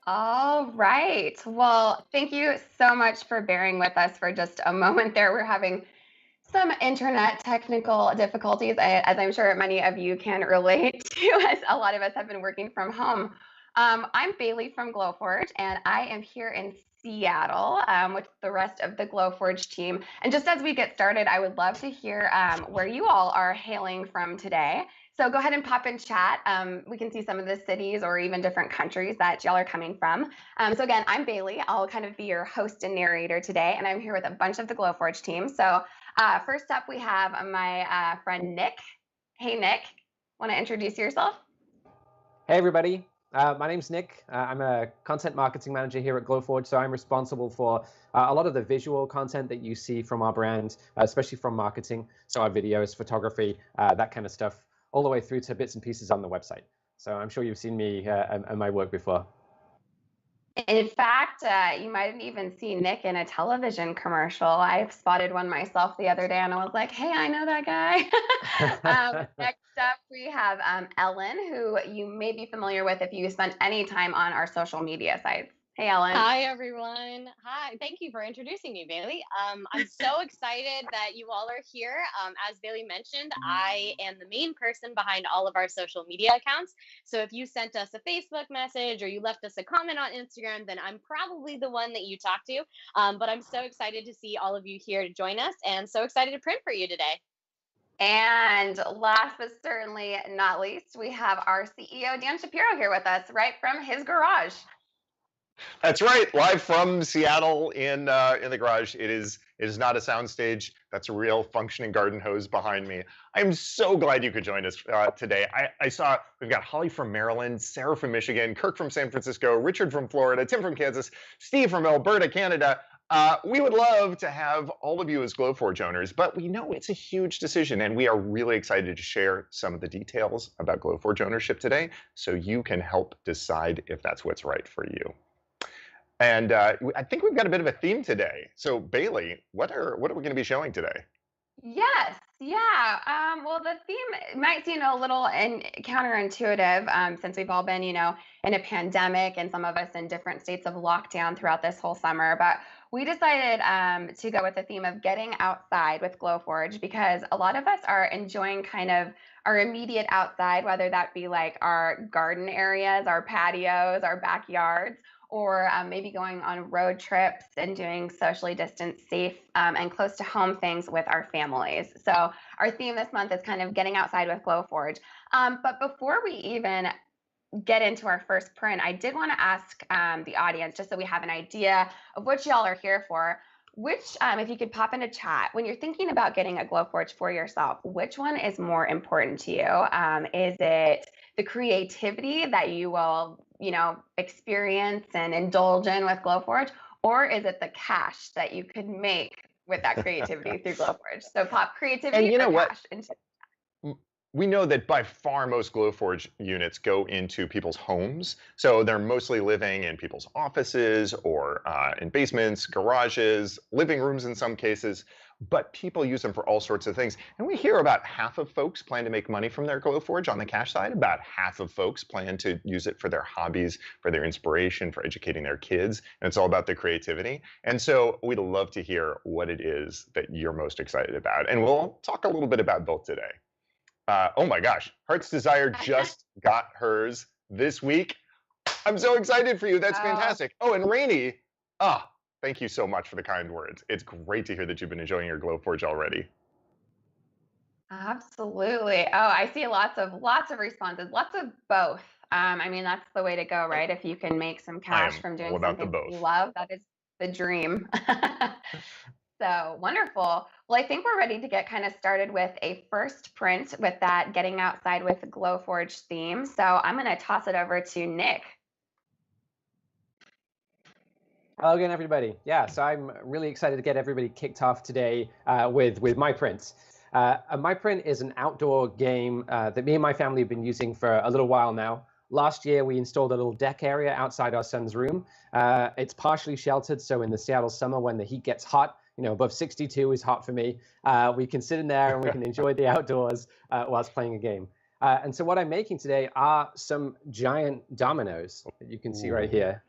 All right. Well, thank you so much for bearing with us for just a moment there. We're having some internet technical difficulties, as I'm sure many of you can relate to, as a lot of us have been working from home. I'm Bailey from Glowforge, and I am here in Seattle with the rest of the Glowforge team. And just as we get started, I would love to hear where you all are hailing from today. So go ahead and pop in chat. We can see some of the cities or even different countries that y'all are coming from. So again, I'm Bailey. I'll kind of be your host and narrator today, and I'm here with a bunch of the Glowforge team. So first up, we have my friend Nick. Hey, Nick, want to introduce yourself? Hey everybody, my name's Nick. I'm a content marketing manager here at Glowforge, so I'm responsible for a lot of the visual content that you see from our brand, especially from marketing, so our videos, photography, that kind of stuff, all the way through to bits and pieces on the website. So I'm sure you've seen me and my work before. In fact, you might have even seen Nick in a television commercial. I spotted one myself the other day, and I was like, "Hey, I know that guy." Next up, we have Ellen, who you may be familiar with if you spent any time on our social media sites. Hey, Ellen. Hi, everyone. Hi. Thank you for introducing me, Bailey. I'm so excited that you all are here. As Bailey mentioned, I am the main person behind all of our social media accounts. So if you sent us a Facebook message or you left us a comment on Instagram, then I'm probably the one that you talk to. But I'm so excited to see all of you here to join us and so excited to print for you today. And last but certainly not least, we have our CEO, Dan Shapiro, here with us, right from his garage. That's right, live from Seattle in the garage. It is not a soundstage. That's a real functioning garden hose behind me. I'm so glad you could join us today. I saw we've got Holly from Maryland, Sarah from Michigan, Kirk from San Francisco, Richard from Florida, Tim from Kansas, Steve from Alberta, Canada. We would love to have all of you as Glowforge owners, but we know it's a huge decision, and we are really excited to share some of the details about Glowforge ownership today, so you can help decide if that's what's right for you. And I think we've got a bit of a theme today. So Bailey, what are we going to be showing today? Yes, yeah. Well, the theme might seem a little counterintuitive since we've all been, in a pandemic and some of us in different states of lockdown throughout this whole summer. But we decided to go with the theme of getting outside with Glowforge because a lot of us are enjoying kind of our immediate outside, whether that be like our garden areas, our patios, our backyards, or maybe going on road trips and doing socially distanced, safe, and close to home things with our families. So our theme this month is kind of getting outside with Glowforge. But before we even get into our first print, I did want to ask the audience, just so we have an idea of what y'all are here for, which, if you could pop into chat, when you're thinking about getting a Glowforge for yourself, which one is more important to you? Is it the creativity that you will experience and indulge in with Glowforge, or is it the cash that you could make with that creativity through Glowforge? So pop creativity and you know or what? cash into. We know that by far most Glowforge units go into people's homes. So they're mostly living in people's offices or in basements, garages, living rooms in some cases. But people use them for all sorts of things. And we hear about half of folks plan to make money from their Glowforge on the cash side. About half of folks plan to use it for their hobbies, for their inspiration, for educating their kids. And it's all about the creativity. And so we'd love to hear what it is that you're most excited about. And we'll talk a little bit about both today. Oh my gosh, Heart's Desire just got hers this week. I'm so excited for you. That's fantastic. Oh, and Rainey, thank you so much for the kind words. It's great to hear that you've been enjoying your Glowforge already. Absolutely. Oh, I see lots of responses, lots of both. I mean, that's the way to go, right? If you can make some cash from doing something that you love, that is the dream. So wonderful. Well, I think we're ready to get kind of started with a first print with that getting outside with Glowforge theme. So I'm going to toss it over to Nick. Hello again, everybody. Yeah, so I'm really excited to get everybody kicked off today with my print. My print is an outdoor game that me and my family have been using for a little while now. Last year, we installed a little deck area outside our son's room. It's partially sheltered, so in the Seattle summer when the heat gets hot, above 62 is hot for me. We can sit in there and we can enjoy the outdoors whilst playing a game. And so what I'm making today are some giant dominoes that you can see right here.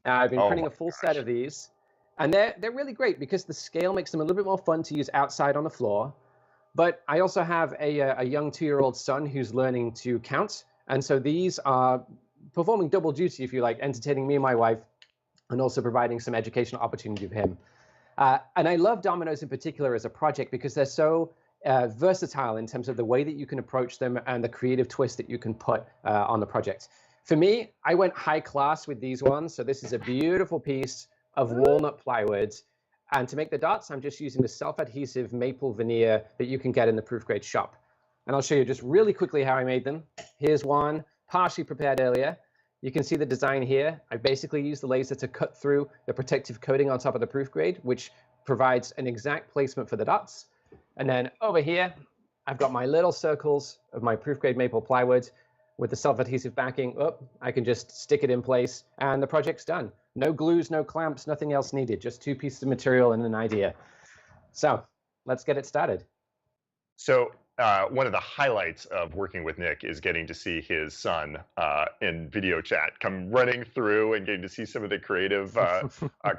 I've been Oh printing my a full set gosh. of these, and they're really great because the scale makes them a little bit more fun to use outside on the floor. But I also have a young 2-year-old son who's learning to count, and so these are performing double duty, if you like, entertaining me and my wife, and also providing some educational opportunity for him. And I love dominoes in particular as a project because they're so versatile in terms of the way that you can approach them and the creative twist that you can put on the project. For me, I went high class with these ones. So this is a beautiful piece of walnut plywood. And to make the dots, I'm just using the self-adhesive maple veneer that you can get in the proof grade shop. And I'll show you just really quickly how I made them. Here's one partially prepared earlier. You can see the design here. I basically used the laser to cut through the protective coating on top of the proof grade, which provides an exact placement for the dots. And then over here, I've got my little circles of my proof grade maple plywood with the self-adhesive backing. Oh, I can just stick it in place and the project's done. No glues, no clamps, nothing else needed, just 2 pieces of material and an idea. So let's get it started. So one of the highlights of working with Nick is getting to see his son in video chat come running through and getting to see some of the creative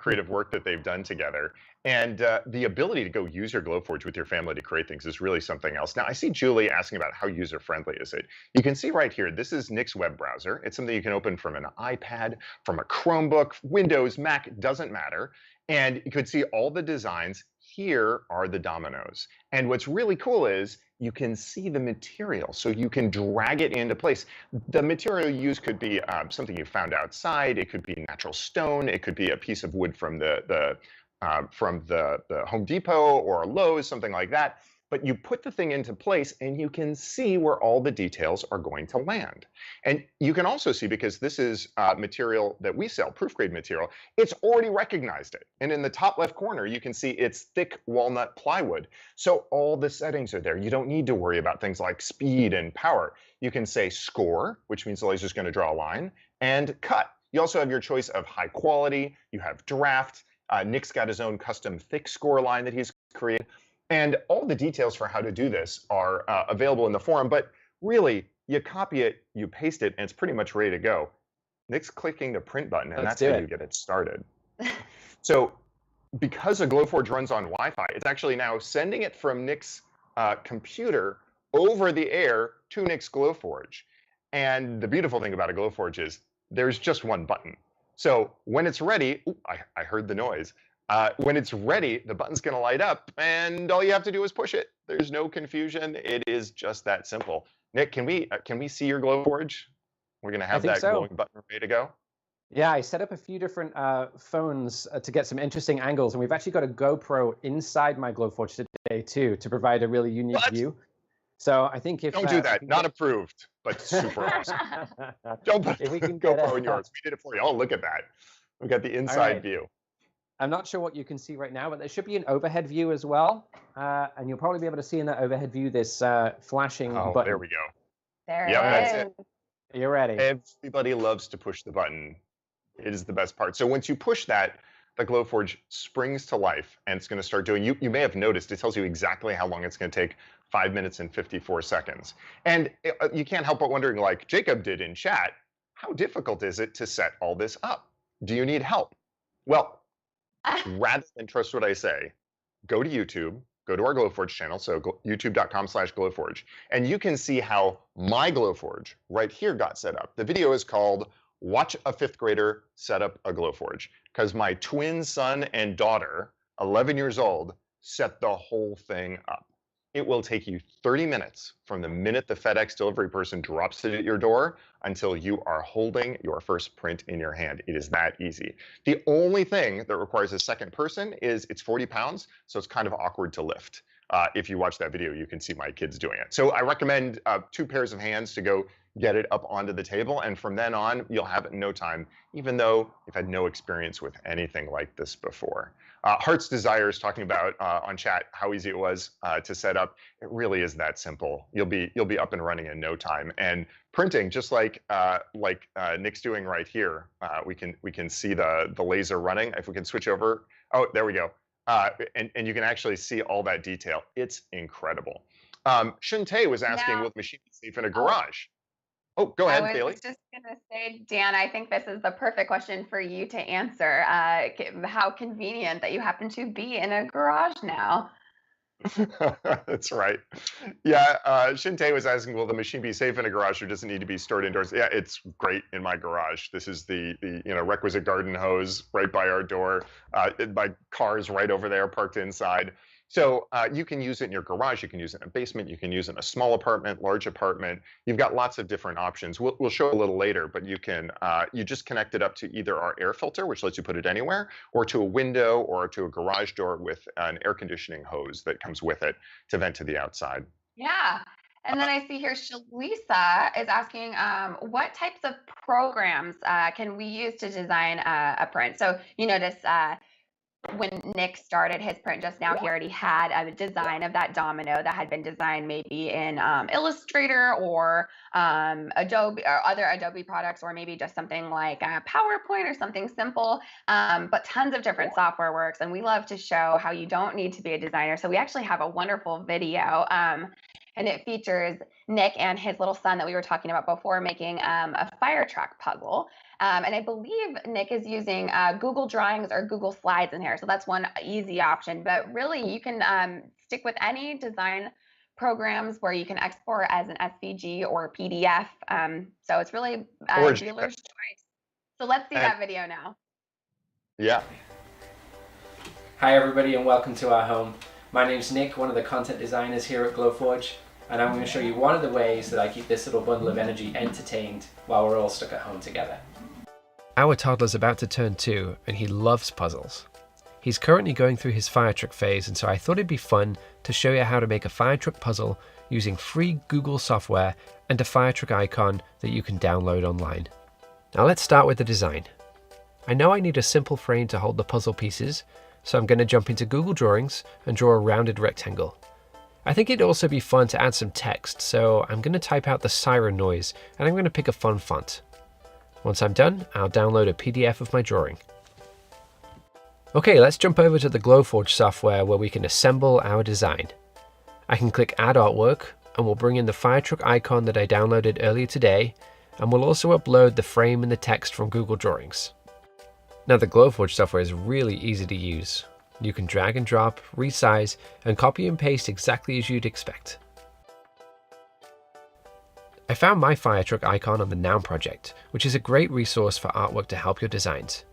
creative work that they've done together. And the ability to go use your Glowforge with your family to create things is really something else. Now, I see Julie asking about how user-friendly is it. You can see right here, this is Nick's web browser. It's something you can open from an iPad, from a Chromebook, Windows, Mac, doesn't matter. And you could see all the designs. Here are the dominoes. And what's really cool is you can see the material, so you can drag it into place. The material you use could be something you found outside. It could be natural stone. It could be a piece of wood from the Home Depot or Lowe's, something like that. But you put the thing into place and you can see where all the details are going to land. And you can also see, because this is material that we sell, proof grade material, it's already recognized it. And in the top left corner, you can see it's thick walnut plywood. So all the settings are there. You don't need to worry about things like speed and power. You can say score, which means the laser is going to draw a line, and cut. You also have your choice of high quality. You have draft. Nick's got his own custom thick score line that he's created. And all the details for how to do this are available in the forum, but really, you copy it, you paste it, and it's pretty much ready to go. Nick's clicking the print button, and that's how you get it started. So because a Glowforge runs on Wi-Fi, it's actually now sending it from Nick's computer over the air to Nick's Glowforge. And the beautiful thing about a Glowforge is there's just one button. So when it's ready, ooh, I heard the noise. When it's ready, the button's going to light up, and all you have to do is push it. There's no confusion. It is just that simple. Nick, can we see your Glowforge? We're going to have that glowing button ready to go. Yeah, I set up a few different phones to get some interesting angles, and we've actually got a GoPro inside my Glowforge today too to provide a really unique view. So I think if don't do that, not approved, but super awesome. Don't put a GoPro in yours. We did it for you. Oh, look at that. We've got the inside view. I'm not sure what you can see right now, but there should be an overhead view as well. And you'll probably be able to see in that overhead view this flashing button. There we go. There it is. That's it. You're ready. Everybody loves to push the button. It is the best part. So once you push that, the Glowforge springs to life, and it's going to start doing, you may have noticed, it tells you exactly how long it's going to take, 5 minutes and 54 seconds. And you can't help but wondering, like Jacob did in chat, how difficult is it to set all this up? Do you need help? Well, rather than trust what I say, go to YouTube, go to our Glowforge channel, so youtube.com/Glowforge, and you can see how my Glowforge right here got set up. The video is called Watch a Fifth Grader Set Up a Glowforge, because my twin son and daughter, 11 years old, set the whole thing up. It will take you 30 minutes from the minute the FedEx delivery person drops it at your door until you are holding your first print in your hand. It is that easy. The only thing that requires a second person is it's 40 pounds, so it's kind of awkward to lift. If you watch that video, you can see my kids doing it. So I recommend 2 pairs of hands to go get it up onto the table, and from then on, you'll have it in no time, even though you've had no experience with anything like this before. Heart's Desire is talking about on chat how easy it was to set up. It really is that simple. You'll be up and running in no time. And printing, just like Nick's doing right here, we can see the laser running. If we can switch over, oh, there we go. And you can actually see all that detail. It's incredible. Shuntae was asking, will the machine be safe in a garage? Oh, go I ahead, was Bailey. just going to say, Dan, I think this is the perfect question for you to answer. How convenient that you happen to be in a garage now. That's right. Yeah, Shinte was asking, will the machine be safe in a garage or does it need to be stored indoors? Yeah, it's great in my garage. This is the requisite garden hose right by our door. My car's right over there, parked inside. So you can use it in your garage. You can use it in a basement. You can use it in a small apartment, large apartment. You've got lots of different options. We'll show a little later, but you just connect it up to either our air filter, which lets you put it anywhere, or to a window or to a garage door with an air conditioning hose that comes with it to vent to the outside. Yeah. And then I see here Shalisa is asking, what types of programs can we use to design a print? So you notice when Nick started his print just now, he already had a design of that domino that had been designed maybe in Illustrator or Adobe or other Adobe products, or maybe just something like PowerPoint or something simple. But tons of different software works, and we love to show how you don't need to be a designer. So we actually have a wonderful video. And it features Nick and his little son that we were talking about before making a fire truck puzzle. And I believe Nick is using Google Drawings or Google Slides in here. So that's one easy option. But really, you can stick with any design programs where you can export as an SVG or PDF. So it's really Or dealer's choice. So let's see that video now. Yeah. Hi everybody and welcome to our home. My name's Nick, one of the content designers here at Glowforge, and I'm going to show you one of the ways that I keep this little bundle of energy entertained while we're all stuck at home together. Our toddler's about to turn 2 and he loves puzzles. He's currently going through his fire truck phase, and so I thought it'd be fun to show you how to make a fire truck puzzle using free Google software and a fire truck icon that you can download online. Now let's start with the design. I know I need a simple frame to hold the puzzle pieces, so I'm going to jump into Google Drawings and draw a rounded rectangle. I think it'd also be fun to add some text, so I'm going to type out the siren noise and I'm going to pick a fun font. Once I'm done, I'll download a PDF of my drawing. Okay, let's jump over to the Glowforge software where we can assemble our design. I can click Add Artwork and we'll bring in the fire truck icon that I downloaded earlier today, and we'll also upload the frame and the text from Google Drawings. Now the Glowforge software is really easy to use. You can drag and drop, resize, and copy and paste exactly as you'd expect. I found my fire truck icon on the Noun project, which is a great resource for artwork to help your designs.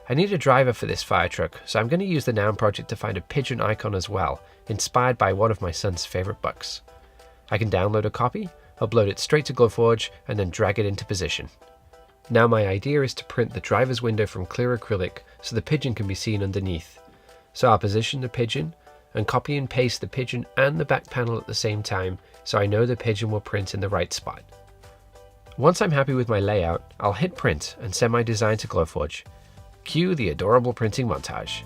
I need a driver for this fire truck, so I'm going to use the Noun project to find a pigeon icon as well, inspired by one of my son's favorite books. I can download a copy, upload it straight to Glowforge, and then drag it into position. Now my idea is to print the driver's window from clear acrylic so the pigeon can be seen underneath. So I'll position the pigeon and copy and paste the pigeon and the back panel at the same time so I know the pigeon will print in the right spot. Once I'm happy with my layout, I'll hit print and send my design to Glowforge. Cue the adorable printing montage.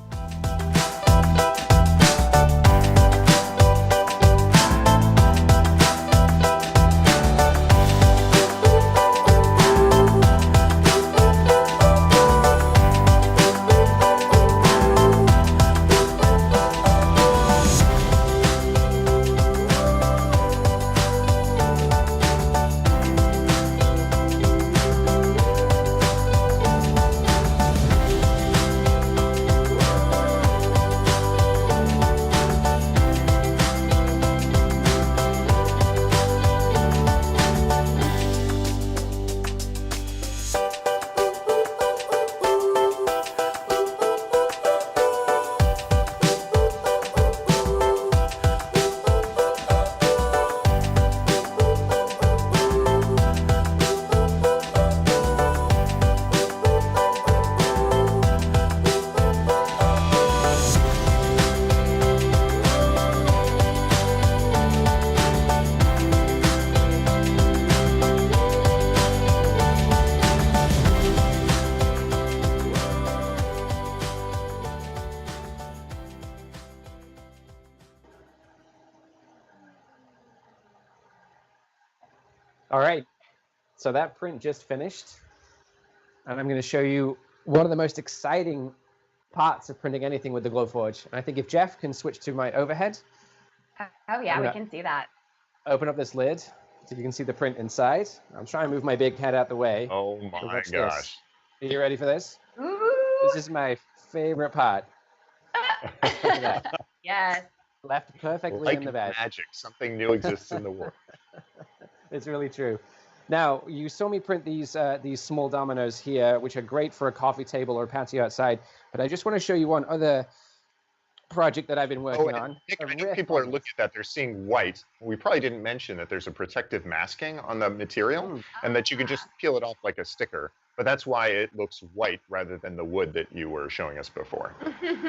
All right, so that print just finished, and I'm going to show you one of the most exciting parts of printing anything with the Glowforge. And I think if Jeff can switch to my overhead. Oh yeah, we can see that. Open up this lid. So you can see the print inside. I'm trying to move my big head out the way. Oh So my watch gosh. this. Are you ready for this? Ooh. This is my favorite part. Look at that. Yes. Left perfectly Like in the bag. magic, something new exists in the world. It's really true. Now, you saw me print these small dominoes here, which are great for a coffee table or patio outside. But I just want to show you one other project that I've been Oh, working and on. Nick, A I know riff people are on looking at that. They're seeing white. We probably didn't mention that there's a protective masking on the material this. and that you can just peel it off like a sticker. But that's why it looks white rather than the wood that you were showing us before.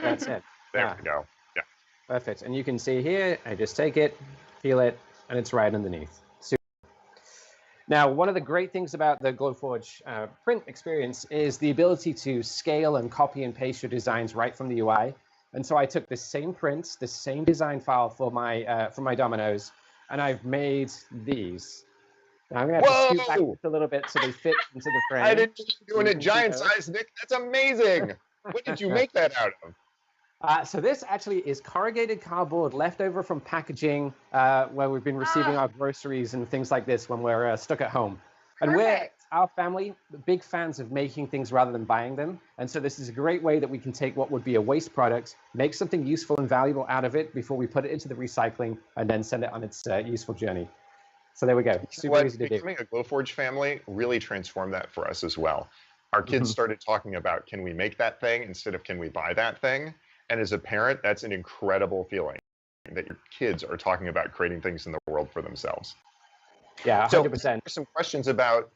That's it. There Ah, we go. Yeah. perfect. And you can see here, I just take it, peel it, and it's right underneath. Super. Now, one of the great things about the Glowforge print experience is the ability to scale and copy and paste your designs right from the UI. And so I took the same prints, the same design file for my dominoes, and I've made these. Now I'm going to have to scoot back Whoa! just a little bit so they fit into the frame. I didn't know you were You doing a can see giant those. size, Nick. That's amazing. What did you make that out of? So this actually is corrugated cardboard left over from packaging where we've been receiving our groceries and things like this when we're stuck at home. And Perfect. our family, big fans of making things rather than buying them. And so this is a great way that we can take what would be a waste product, make something useful and valuable out of it before we put it into the recycling and then send it on its useful journey. So there we go. Super easy to do. Becoming a Glowforge family really transformed that for us as well. Our kids started talking about, can we make that thing instead of can we buy that thing? And as a parent, that's an incredible feeling that your kids are talking about creating things in the world for themselves. Yeah, 100%. So there's some questions about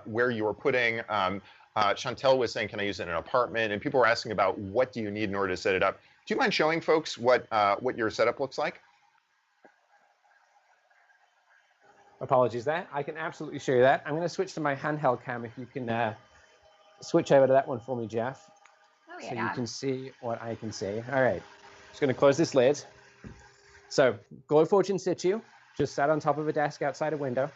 where you're putting. Chantel was saying, can I use it in an apartment? And people were asking about what do you need in order to set it up. Do you mind showing folks what your setup looks like? Apologies there. I can absolutely show you that. I'm going to switch to my handheld cam if you can switch over to that one for me, Jeff. Oh, So you yeah. can see what I can see. All right, just going to close this lid. So Glowforge in situ, just sat on top of a desk outside a window.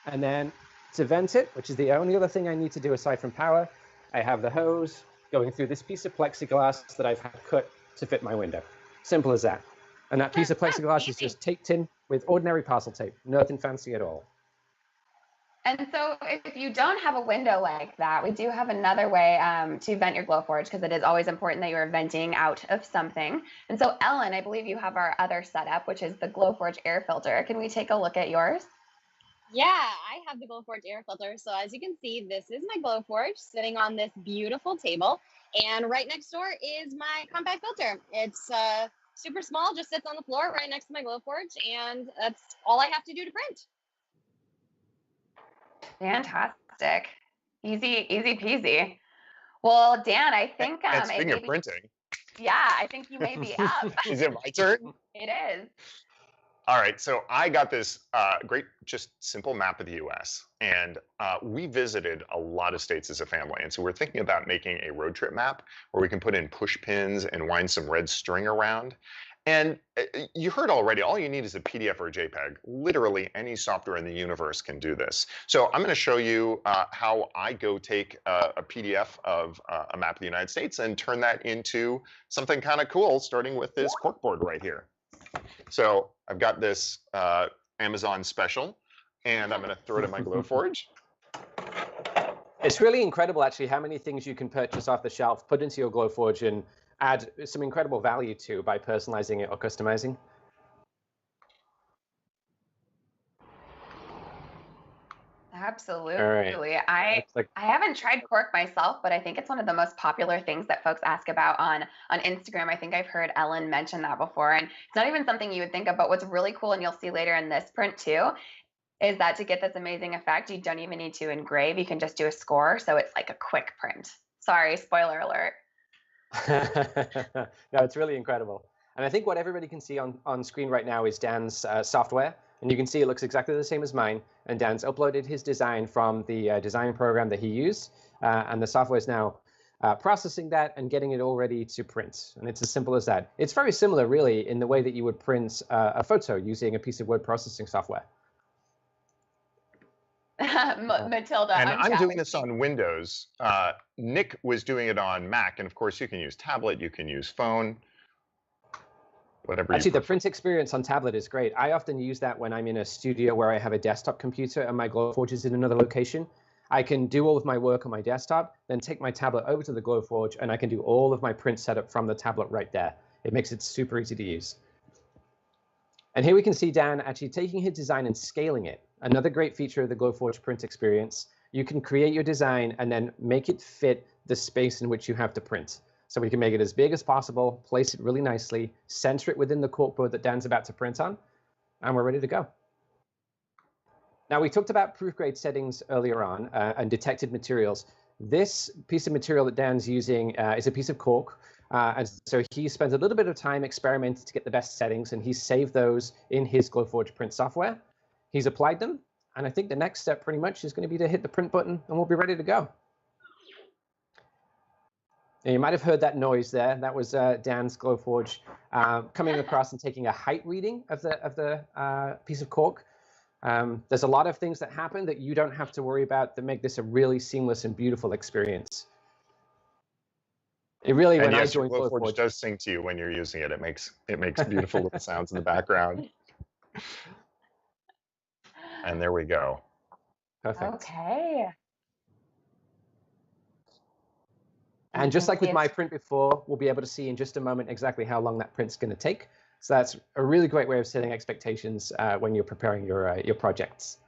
And then to vent it, which is the only other thing I need to do aside from power, I have the hose going through this piece of plexiglass that I've had cut to fit my window. Simple as that. And that piece of plexiglass is just taped in with ordinary parcel tape, nothing fancy at all. And so if you don't have a window like that, we do have another way to vent your Glowforge, because it is always important that you are venting out of something. And so Ellen, I believe you have our other setup, which is the Glowforge air filter. Can we take a look at yours? Yeah, I have the Glowforge air filter. So as you can see, this is my Glowforge sitting on this beautiful table. And right next door is my compact filter. It's super small, just sits on the floor right next to my Glowforge. And that's all I have to do to print. Fantastic. Easy, easy peasy. Well, Dan, I think And speaking of printing. Yeah, I think you may be up. Is it my turn? It is. All right, so I got this great, just simple map of the U.S. And we visited a lot of states as a family. And so we're thinking about making a road trip map where we can put in push pins and wind some red string around. And you heard already, all you need is a PDF or a JPEG. Literally any software in the universe can do this. So I'm going to show you how I go take a PDF of a map of the United States and turn that into something kind of cool, starting with this corkboard right here. So I've got this Amazon special, and I'm going to throw it in my Glowforge. It's really incredible, actually, how many things you can purchase off the shelf, put into your Glowforge, and add some incredible value to by personalizing it or customizing. Absolutely. Right. I haven't tried cork myself, but I think it's one of the most popular things that folks ask about on Instagram. I think I've heard Ellen mention that before, and it's not even something you would think of, but what's really cool, and you'll see later in this print too, is that to get this amazing effect, you don't even need to engrave. You can just do a score, so it's like a quick print. Sorry, spoiler alert. No, it's really incredible. And I think what everybody can see on screen right now is Dan's software. And you can see it looks exactly the same as mine. And Dan's uploaded his design from the design program that he used. And the software is now processing that and getting it all ready to print. And it's as simple as that. It's very similar, really, in the way that you would print a photo using a piece of word processing software. Matilda. And I'm doing this on Windows. Nick was doing it on Mac. And of course, you can use tablet, you can use phone. whatever Actually, you the prefer. print experience on tablet is great. I often use that when I'm in a studio where I have a desktop computer and my Glowforge is in another location. I can do all of my work on my desktop, then take my tablet over to the Glowforge, and I can do all of my print setup from the tablet right there. It makes it super easy to use. And here we can see Dan actually taking his design and scaling it. Another great feature of the Glowforge print experience. You can create your design and then make it fit the space in which you have to print. So we can make it as big as possible, place it really nicely, center it within the corkboard that Dan's about to print on, and we're ready to go. Now, we talked about proof grade settings earlier on and detected materials. This piece of material that Dan's using is a piece of cork. And so he spent a little bit of time experimenting to get the best settings, and he's saved those in his Glowforge print software. He's applied them, and I think the next step pretty much is going to be to hit the print button, and we'll be ready to go. And you might have heard that noise there. That was Dan's Glowforge coming across and taking a height reading of the piece of cork. There's a lot of things that happen that you don't have to worry about that make this a really seamless and beautiful experience. It really, when I joined Glowforge does sing to you when you're using it. It makes beautiful little sounds in the background. And there we go. Perfect. Okay. And just like with my print before, we'll be able to see in just a moment exactly how long that print's going to take. So that's a really great way of setting expectations when you're preparing your projects.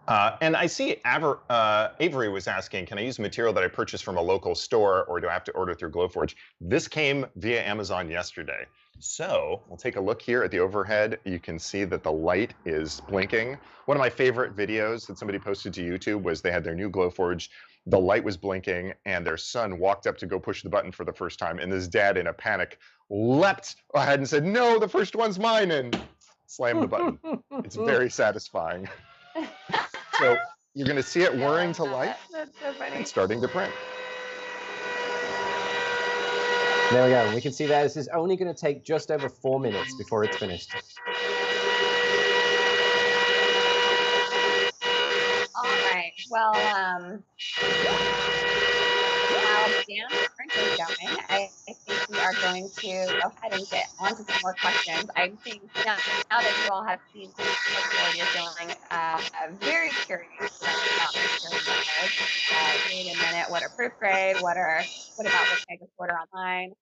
And I see Avery was asking, can I use material that I purchased from a local store, or do I have to order through Glowforge? This came via Amazon yesterday. So we'll take a look here at the overhead. You can see that the light is blinking. One of my favorite videos that somebody posted to YouTube was they had their new Glowforge. The light was blinking, and their son walked up to go push the button for the first time. And this dad, in a panic, leapt ahead and said, "No, the first one's mine," and slammed the button. It's very satisfying. So you're going to see it whirring to life. That's so funny. And starting to print. There we go. We can see that this is only going to take just over 4 minutes before it's finished. All right. Well, while Dan's print is going, I think we are going to go ahead and get on to some more questions. I think now that you all have seen what Glowforge is doing, I'm very curious about material methods. Wait a minute. What are proof grade? What about what I just order online?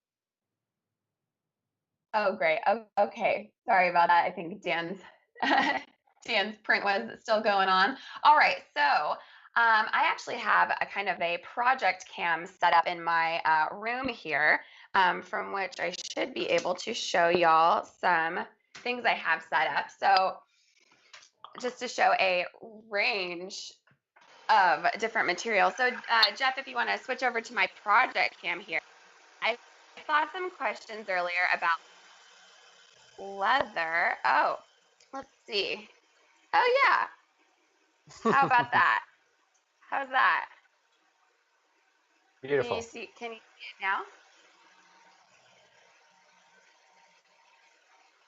Oh, great. Okay. Sorry about that. I think Dan's Dan's print was still going on. All right. So I actually have a kind of a project cam set up in my room here, from which I should be able to show y'all some things I have set up. So just to show a range of different materials. So Jeff, if you want to switch over to my project cam here, I saw some questions earlier about leather. Oh, let's see. Oh yeah. How about that? How's that? Beautiful. Can you see it now?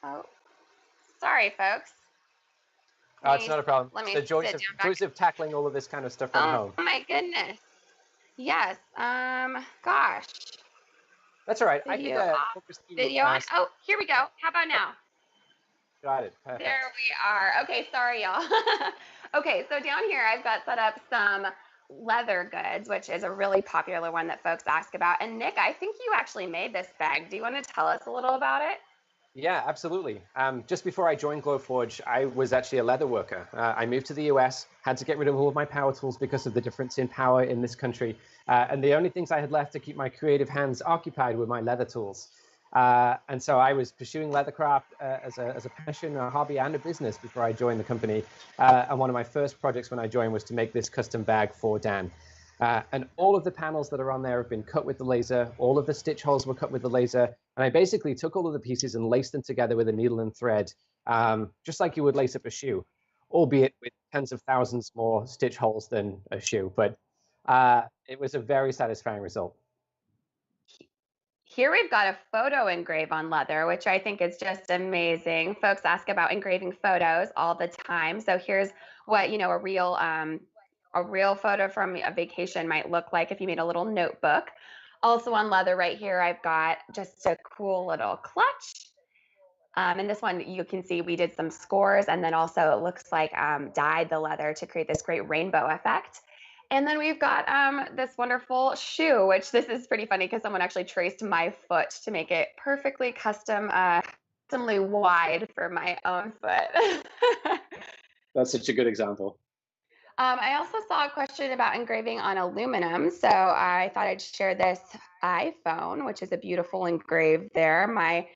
Oh, sorry, folks. Oh, it's not a problem. Let me The joys sit down of tackling all of this kind of stuff from home. Oh my goodness. Yes. Gosh. That's all right. Video I could off. focus through, Video on. Oh, here we go. How about now? Got it. Perfect. There we are. Okay, sorry, y'all. Okay, so down here I've got set up some leather goods, which is a really popular one that folks ask about. And Nick, I think you actually made this bag. Do you want to tell us a little about it? Yeah, absolutely. Just before I joined Glowforge, I was actually a leather worker. I moved to the US, had to get rid of all of my power tools because of the difference in power in this country. And the only things I had left to keep my creative hands occupied were my leather tools. And so I was pursuing leathercraft as a passion, a hobby, and a business before I joined the company. And one of my first projects when I joined was to make this custom bag for Dan. And all of the panels that are on there have been cut with the laser. All of the stitch holes were cut with the laser. And I basically took all of the pieces and laced them together with a needle and thread, just like you would lace up a shoe, albeit with tens of thousands more stitch holes than a shoe. But it was a very satisfying result. Here we've got a photo engrave on leather, which I think is just amazing. Folks ask about engraving photos all the time. So here's what, a real photo from a vacation might look like if you made a little notebook. Also on leather right here, I've got just a cool little clutch. And this one, you can see we did some scores, and then also it looks like dyed the leather to create this great rainbow effect. And then we've got this wonderful shoe, which this is pretty funny because someone actually traced my foot to make it perfectly customly wide for my own foot. That's such a good example. I also saw a question about engraving on aluminum, so I thought I'd share this iPhone, which is a beautiful engrave there. My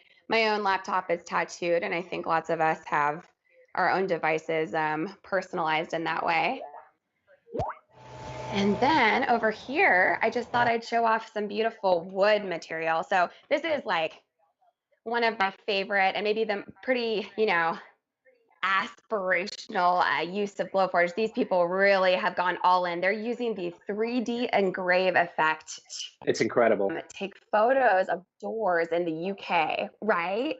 own laptop is tattooed, and I think lots of us have our own devices personalized in that way. And then over here, I just thought I'd show off some beautiful wood material. So this is like one of my favorite, and maybe the pretty, aspirational use of Glowforge. These people really have gone all in. They're using the 3D engrave effect It's incredible. to take photos of doors in the UK, right?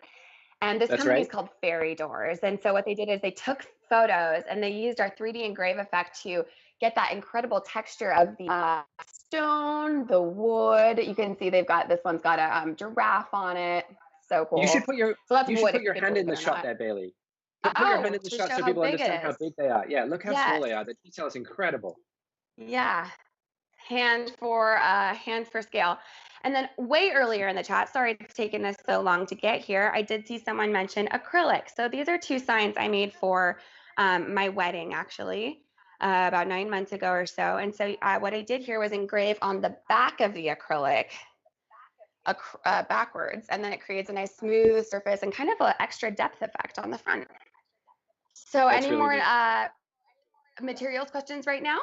And this company is called Fairy Doors. And so what they did is they took photos and they used our 3D engrave effect to get that incredible texture of the stone, the wood. You can see they've got, this one's got a giraffe on it. So cool. You should put your, so that's you wood, should put your hand in the shot there, Bailey. Put your hand in the shot so people understand how big they are. Yeah, look how small they are. The detail is incredible. Yeah, hand for scale. And then way earlier in the chat, sorry it's taken us so long to get here, I did see someone mention acrylic. So these are two signs I made for my wedding, actually, about 9 months ago or so. And so what I did here was engrave on the back of the acrylic backwards, and then it creates a nice smooth surface and kind of an extra depth effect on the front. So any more materials questions right now?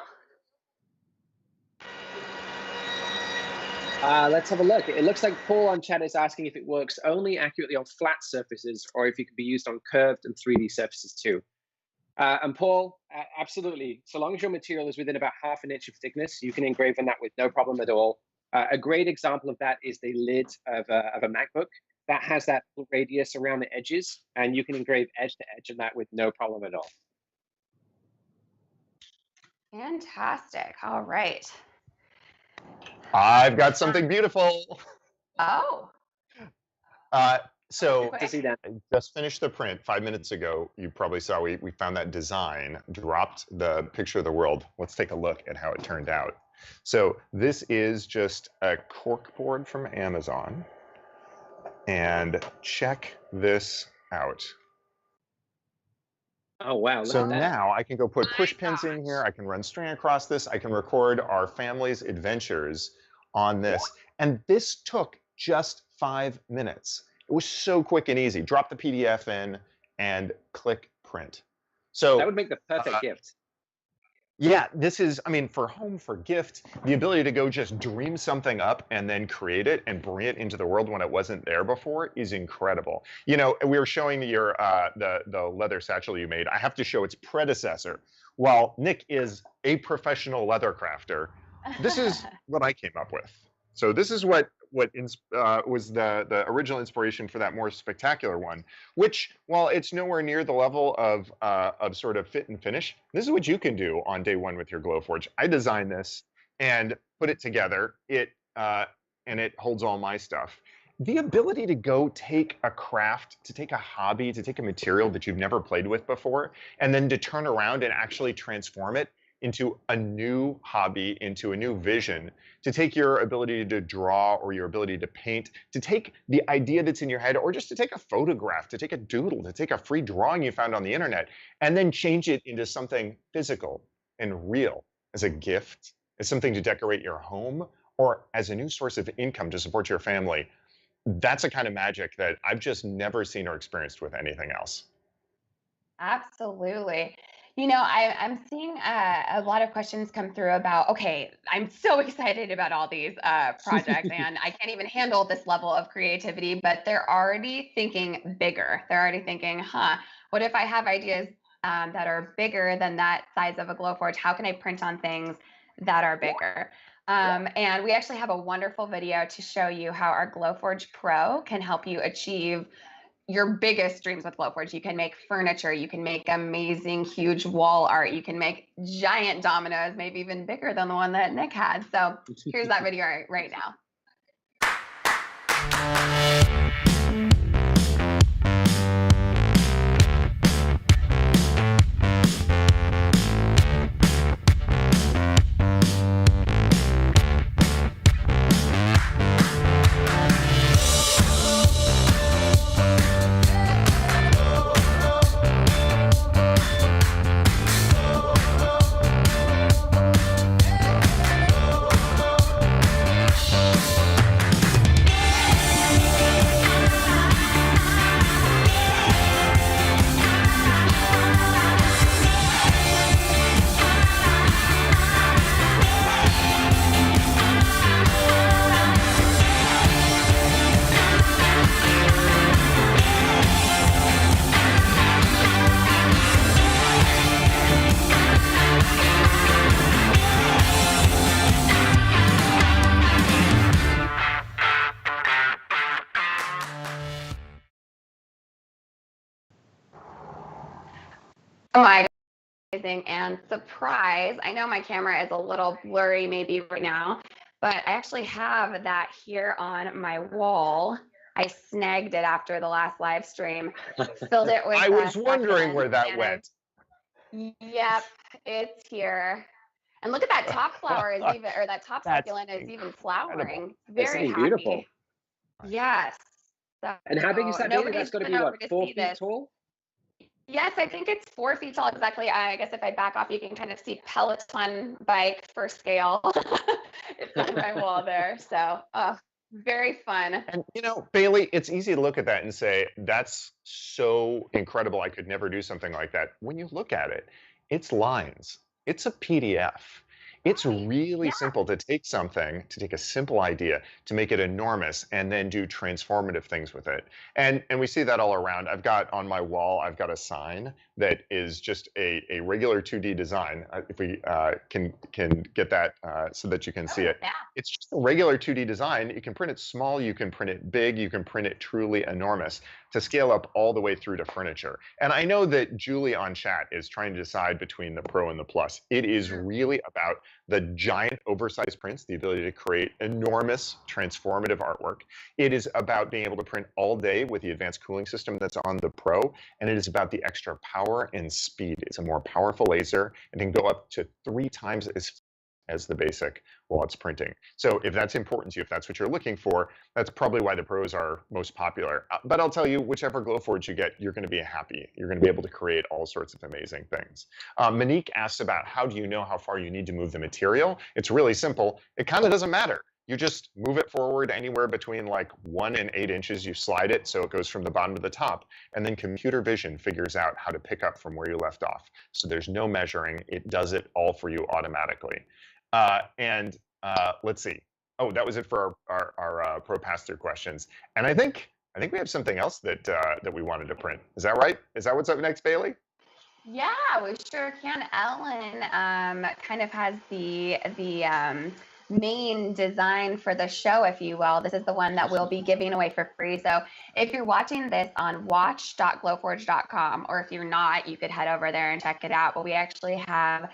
Let's have a look. It looks like Paul on chat is asking if it works only accurately on flat surfaces or if it can be used on curved and 3D surfaces too. And Paul, absolutely. So long as your material is within about ½ inch of thickness, you can engrave on that with no problem at all. A great example of that is the lid of a MacBook. That has that radius around the edges, and you can engrave edge to edge on that with no problem at all. Fantastic. All right. I've got something beautiful. Oh. So I just finished the print 5 minutes ago. You probably saw we found that design, dropped the picture of the world. Let's take a look at how it turned out. So this is just a cork board from Amazon. And check this out. Oh, wow. So now I can go put push pins in here. I can run string across this. I can record our family's adventures on this. And this took just 5 minutes. It was so quick and easy. Drop the PDF in and click print. So that would make the perfect gift. Yeah, this is, I mean, for home, for gift, the ability to go just dream something up and then create it and bring it into the world when it wasn't there before is incredible. You know, we were showing your the leather satchel you made. I have to show its predecessor. While Nick is a professional leather crafter, this is what I came up with. So this is what was the original inspiration for that more spectacular one, which, while it's nowhere near the level of sort of fit and finish, this is what you can do on day one with your Glowforge. I designed this and put it together. And it holds all my stuff. The ability to go take a craft, to take a hobby, to take a material that you've never played with before, and then to turn around and actually transform it into a new hobby, into a new vision, to take your ability to draw or your ability to paint, to take the idea that's in your head, or just to take a photograph, to take a doodle, to take a free drawing you found on the internet, and then change it into something physical and real as a gift, as something to decorate your home, or as a new source of income to support your family. That's a kind of magic that I've just never seen or experienced with anything else. Absolutely. You know, I'm seeing a lot of questions come through about, okay, I'm so excited about all these projects and I can't even handle this level of creativity, but they're already thinking bigger. They're already thinking, what if I have ideas that are bigger than that size of a Glowforge? How can I print on things that are bigger? And we actually have a wonderful video to show you how our Glowforge Pro can help you achieve your biggest dreams with Glowforge. You can make furniture, you can make amazing, huge wall art, you can make giant dominoes, maybe even bigger than the one that Nick had. So here's that video right now. Oh my, amazing. And surprise, I know my camera is a little blurry maybe right now, but I actually have that here on my wall. I snagged it after the last live stream, filled it with I was wondering succulents where that and went. yep, it's here. And look at that top flower is even, or that top That's succulent is even incredible. flowering. That's Very happy. beautiful. Yes. So And how big is that, Bailey? That's nobody's got to been be over what, to 4 see feet this. tall? Yes, I think it's 4 feet tall exactly. I guess if I back off, you can kind of see Peloton bike for scale. It's on my wall there. So very fun. And Bailey, it's easy to look at that and say, that's so incredible. I could never do something like that. When you look at it, it's lines. It's a PDF. It's really simple to take something, to take a simple idea, to make it enormous, and then do transformative things with it. And we see that all around. I've got on my wall, I've got a sign that is just a regular 2D design. If we can get that so that you can see it. Yeah. It's just a regular 2D design. You can print it small, you can print it big, you can print it truly enormous to scale up all the way through to furniture. And I know that Julie on chat is trying to decide between the Pro and the Plus. It is really about the giant oversized prints, the ability to create enormous transformative artwork. It is about being able to print all day with the advanced cooling system that's on the Pro. And it is about the extra power and speed. It's a more powerful laser and can go up to 3 times as the basic while it's printing. So if that's important to you, if that's what you're looking for, that's probably why the Pros are most popular. But I'll tell you, whichever Glowforge you get, you're going to be happy. You're going to be able to create all sorts of amazing things. Monique asks about how do you know how far you need to move the material? It's really simple. It kind of doesn't matter. You just move it forward anywhere between like 1 and 8 inches. You slide it so it goes from the bottom to the top. And then computer vision figures out how to pick up from where you left off. So there's no measuring. It does it all for you automatically. Let's see. Oh, that was it for our Pro Pass-Through questions. And I think we have something else that we wanted to print. Is that right? Is that what's up next, Bailey? Yeah, we sure can. Ellen kind of has the main design for the show, if you will. This is the one that we'll be giving away for free. So if you're watching this on watch.glowforge.com, or if you're not, you could head over there and check it out. But we actually have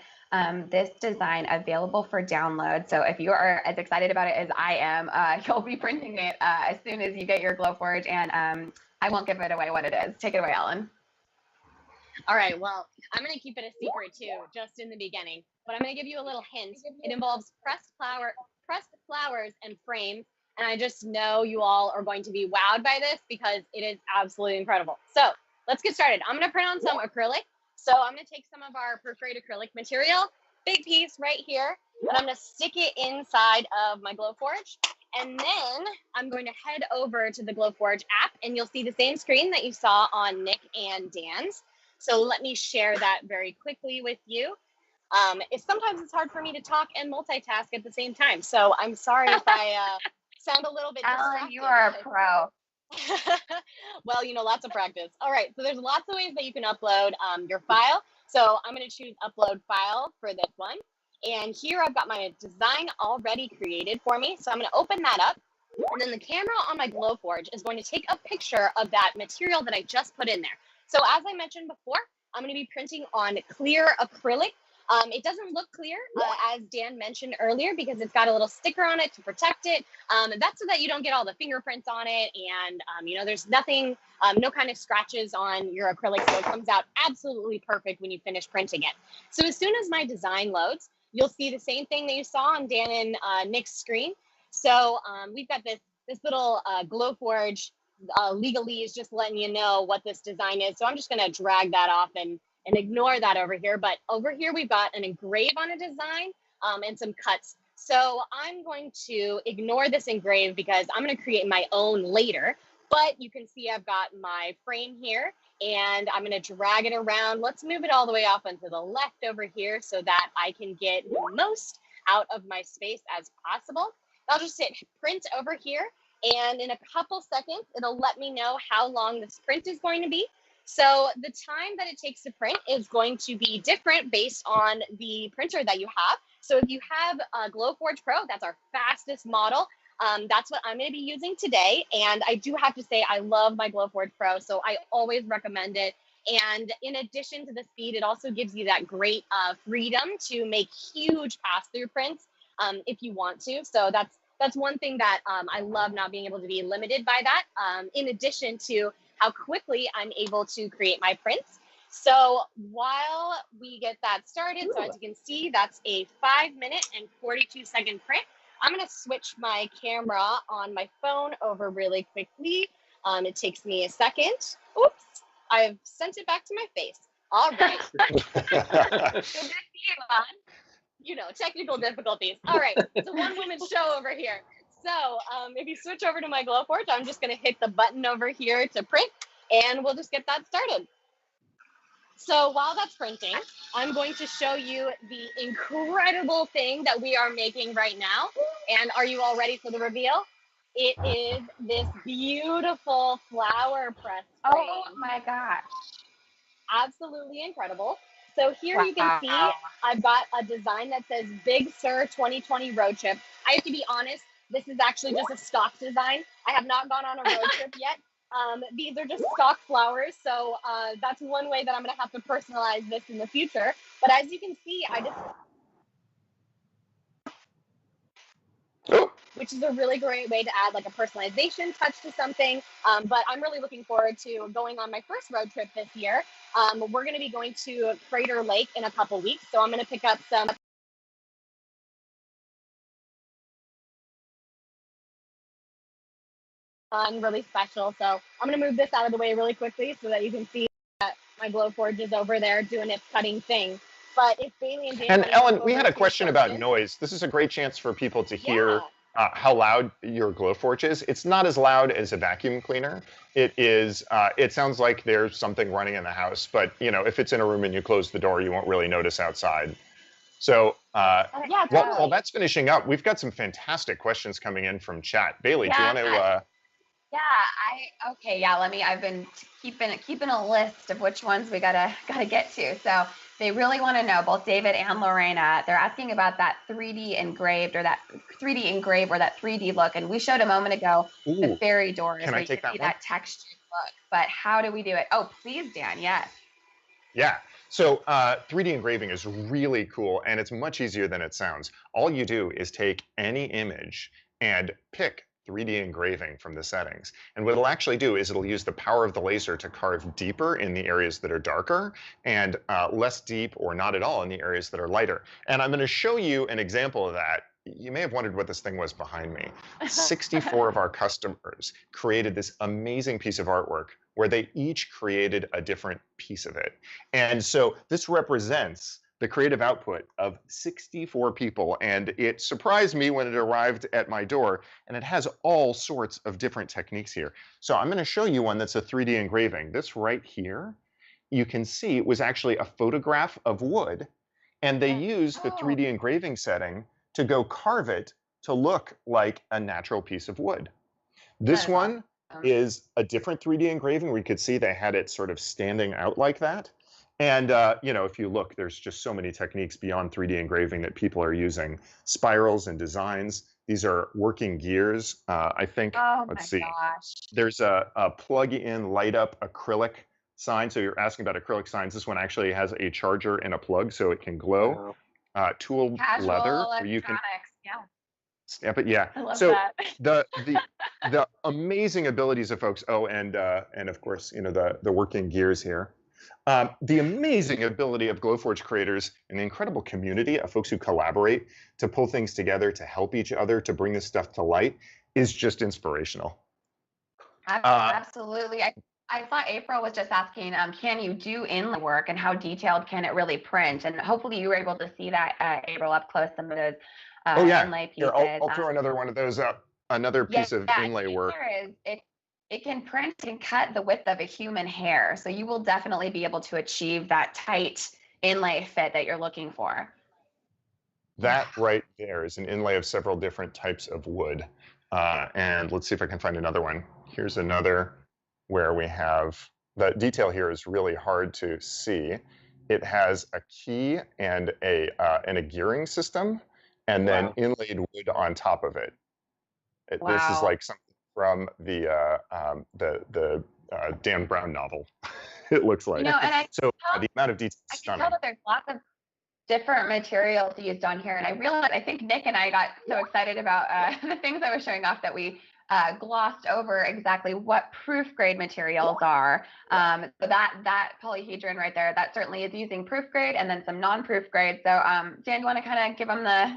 this design available for download. So if you are as excited about it as I am, you'll be printing it as soon as you get your Glowforge. And I won't give it away what it is. Take it away, Ellen. All right, well, I'm going to keep it a secret too, just in the beginning, but I'm going to give you a little hint. It involves pressed flowers and frames, and I just know you all are going to be wowed by this because it is absolutely incredible. So let's get started. I'm going to print on some acrylic. So I'm going to take some of our perforated acrylic material, big piece right here, and I'm going to stick it inside of my Glowforge. And then I'm going to head over to the Glowforge app, and you'll see the same screen that you saw on Nick and Dan's. So let me share that very quickly with you. Sometimes it's hard for me to talk and multitask at the same time. So I'm sorry if I sound a little bit distracted. Ellen, you are a pro. Well, lots of practice. All right, so there's lots of ways that you can upload your file. So I'm going to choose upload file for this one. And here I've got my design already created for me. So I'm going to open that up. And then the camera on my Glowforge is going to take a picture of that material that I just put in there. So as I mentioned before, I'm going to be printing on clear acrylic. It doesn't look clear, as Dan mentioned earlier, because it's got a little sticker on it to protect it. That's so that you don't get all the fingerprints on it, and there's nothing, no kind of scratches on your acrylic, so it comes out absolutely perfect when you finish printing it. So as soon as my design loads, you'll see the same thing that you saw on Dan and Nick's screen. So we've got this little Glowforge legalese just letting you know what this design is. So I'm just going to drag that off and ignore that over here. But over here, we've got an engrave on a design and some cuts. So I'm going to ignore this engrave because I'm going to create my own later. But you can see I've got my frame here, and I'm going to drag it around. Let's move it all the way off onto the left over here so that I can get the most out of my space as possible. I'll just hit print over here, and in a couple seconds, it'll let me know how long this print is going to be. So the time that it takes to print is going to be different based on the printer that you have. So if you have a Glowforge Pro, that's our fastest model. That's what I'm going to be using today. And I do have to say, I love my Glowforge Pro, so I always recommend it. And in addition to the speed, it also gives you that great freedom to make huge pass-through prints if you want to. So that's one thing that I love, not being able to be limited by that, in addition to how quickly I'm able to create my prints. So while we get that started, so as you can see, that's a 5-minute and 42-second print. I'm going to switch my camera on my phone over really quickly. It takes me a second. Oops, I've sent it back to my face. All right. Good to see you, Lon. Technical difficulties. All right, it's a one-woman show over here. So if you switch over to my Glowforge, I'm just going to hit the button over here to print, and we'll just get that started. So while that's printing, I'm going to show you the incredible thing that we are making right now. And are you all ready for the reveal? It is this beautiful flower press frame. Oh my gosh. Absolutely incredible. So here you can see I've got a design that says Big Sur 2020 Road Trip. I have to be honest, this is actually just a stock design. I have not gone on a road trip yet. These are just stock flowers. So that's one way that I'm going to have to personalize this in the future. But as you can see, which is a really great way to add like a personalization touch to something. But I'm really looking forward to going on my first road trip this year. We're going to be going to Crater Lake in a couple weeks. So I'm going to pick up some really special. So I'm going to move this out of the way really quickly so that you can see that my Glowforge is over there doing its cutting thing. But if Bailey and Dan And Ellen, we had a question about noise. This is a great chance for people to hear how loud your Glowforge is. It's not as loud as a vacuum cleaner. It is. It sounds like there's something running in the house, but if it's in a room and you close the door, you won't really notice outside. So while that's finishing up, we've got some fantastic questions coming in from chat. Bailey, do you want to? I've been keeping a list of which ones we gotta get to. So they really want to know, both David and Lorena, they're asking about that 3D engraved or that 3D engrave or that 3D look. And we showed a moment ago the fairy doors where you can see that textured look. But how do we do it? Oh, please, Dan. Yes. Yeah. So 3D engraving is really cool, and it's much easier than it sounds. All you do is take any image and pick 3D engraving from the settings. And what it'll actually do is it'll use the power of the laser to carve deeper in the areas that are darker and less deep or not at all in the areas that are lighter. And I'm going to show you an example of that. You may have wondered what this thing was behind me. 64 of our customers created this amazing piece of artwork where they each created a different piece of it. And so this represents the creative output of 64 people, and it surprised me when it arrived at my door, and it has all sorts of different techniques here. So I'm going to show you one that's a 3D engraving. This right here, you can see it was actually a photograph of wood, and they used the 3D engraving setting to go carve it to look like a natural piece of wood. This one is a different 3D engraving where you could see they had it sort of standing out like that. And, if you look, there's just so many techniques beyond 3D engraving that people are using. Spirals and designs. These are working gears. I think, let's see. There's a plug-in light-up acrylic sign. So you're asking about acrylic signs. This one actually has a charger and a plug so it can glow. Tooled Casual leather where you can electronics. Yeah, stamp it. Yeah. I love So that. the amazing abilities of folks. Oh, and of course, you know, the working gears here. The amazing ability of Glowforge creators and the incredible community of folks who collaborate to pull things together, to help each other, to bring this stuff to light is just inspirational. Absolutely. I thought April was just asking, can you do inlay work and how detailed can it really print? And hopefully you were able to see that, April, up close, some of those Oh yeah. inlay Here, pieces. I'll throw another one of those up. Another piece of inlay work. It can print and cut the width of a human hair. So you will definitely be able to achieve that tight inlay fit that you're looking for. That right there is an inlay of several different types of wood. And let's see if I can find another one. Here's another where we have, the detail here is really hard to see. It has a key and a gearing system, and then inlaid wood on top of it. This is like something from the Dan Brown novel. It looks like. You know, and the amount of detail is I stunning. can tell that there's lots of different materials used on here, and I realized, I think Nick and I got so excited about the things I was showing off that we glossed over exactly what proof grade materials are. So that polyhedron right there, that certainly is using proof grade, and then some non-proof grade. So Dan, you want to kind of give them the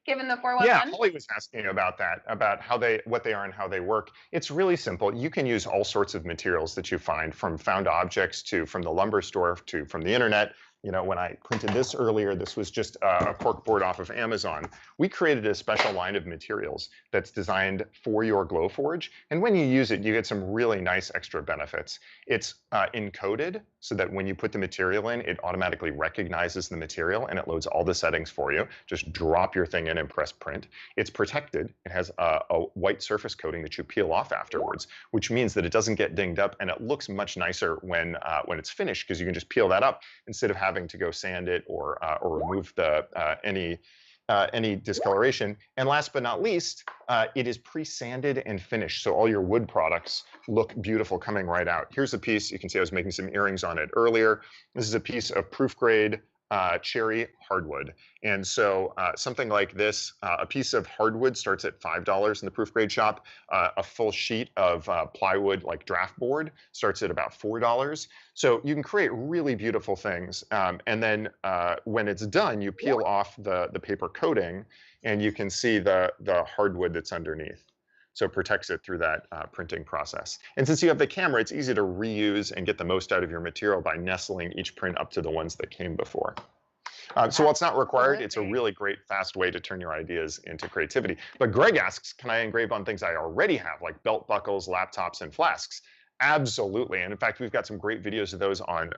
given the 411? Yeah, Holly was asking about that, about what they are and how they work. It's really simple. You can use all sorts of materials that you find, from found objects to from the lumber store to from the internet. You know, when I printed this earlier, this was just a cork board off of Amazon. We created a special line of materials that's designed for your Glowforge. And when you use it, you get some really nice extra benefits. It's encoded so that when you put the material in, it automatically recognizes the material and it loads all the settings for you. Just drop your thing in and press print. It's protected. It has a white surface coating that you peel off afterwards, which means that it doesn't get dinged up, and it looks much nicer when it's finished, because you can just peel that up instead of having to go sand it or remove any discoloration. And last but not least, it is pre-sanded and finished, so all your wood products look beautiful coming right out. Here's a piece. You can see I was making some earrings on it earlier. This is a piece of proof grade cherry hardwood. And so something like this, a piece of hardwood starts at $5 in the proof grade shop. A full sheet of plywood, like draft board, starts at about $4. So you can create really beautiful things. And then when it's done, you peel off the paper coating, and you can see the hardwood that's underneath. So it protects it through that printing process. And since you have the camera, it's easy to reuse and get the most out of your material by nestling each print up to the ones that came before. So while it's not required, it's a really great, fast way to turn your ideas into creativity. But Greg asks, can I engrave on things I already have, like belt buckles, laptops, and flasks? Absolutely. And in fact, we've got some great videos of those on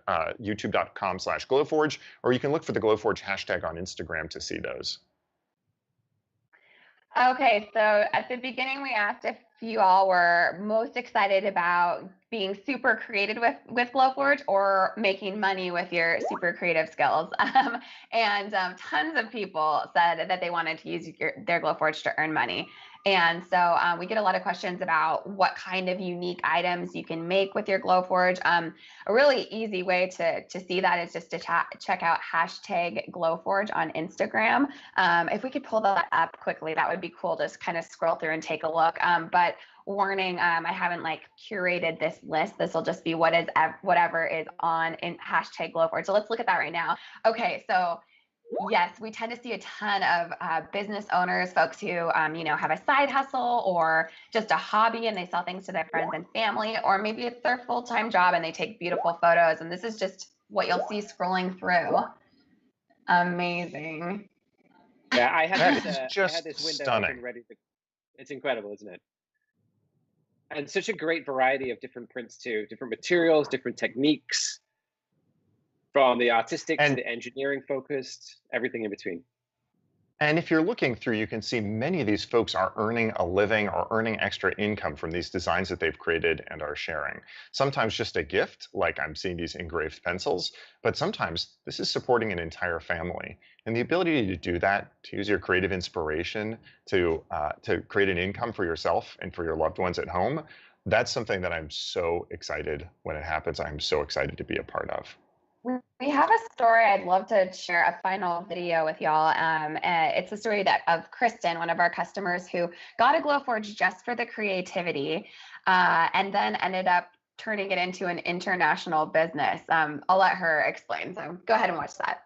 youtube.com/Glowforge, or you can look for the Glowforge hashtag on Instagram to see those. Okay, so at the beginning, we asked if you all were most excited about being super creative with Glowforge or making money with your super creative skills. And tons of people said that they wanted to use their Glowforge to earn money. And so we get a lot of questions about what kind of unique items you can make with your Glowforge. A really easy way to see that is just to check out hashtag Glowforge on Instagram. If we could pull that up quickly, that would be cool. Just kind of scroll through and take a look. But warning, I haven't curated this list. This will just be whatever is on in hashtag Glowforge. So let's look at that right now. Okay, so yes, we tend to see a ton of business owners, folks who have a side hustle or just a hobby, and they sell things to their friends and family, or maybe it's their full-time job and they take beautiful photos. And this is just what you'll see scrolling through. Amazing. Yeah, I had this window stunning. open ready to. It's incredible, isn't it? And such a great variety of different prints too, different materials, different techniques, from the artistic to the engineering focused, everything in between. And if you're looking through, you can see many of these folks are earning a living or earning extra income from these designs that they've created and are sharing. Sometimes just a gift, like I'm seeing these engraved pencils, but sometimes this is supporting an entire family. And the ability to do that, to use your creative inspiration to create an income for yourself and for your loved ones at home, that's something that I'm so excited when it happens. I'm so excited to be a part of. We have a story I'd love to share a final video with y'all. It's a story of Kristen, one of our customers who got a Glowforge just for the creativity, and then ended up turning it into an international business. I'll let her explain. So go ahead and watch that.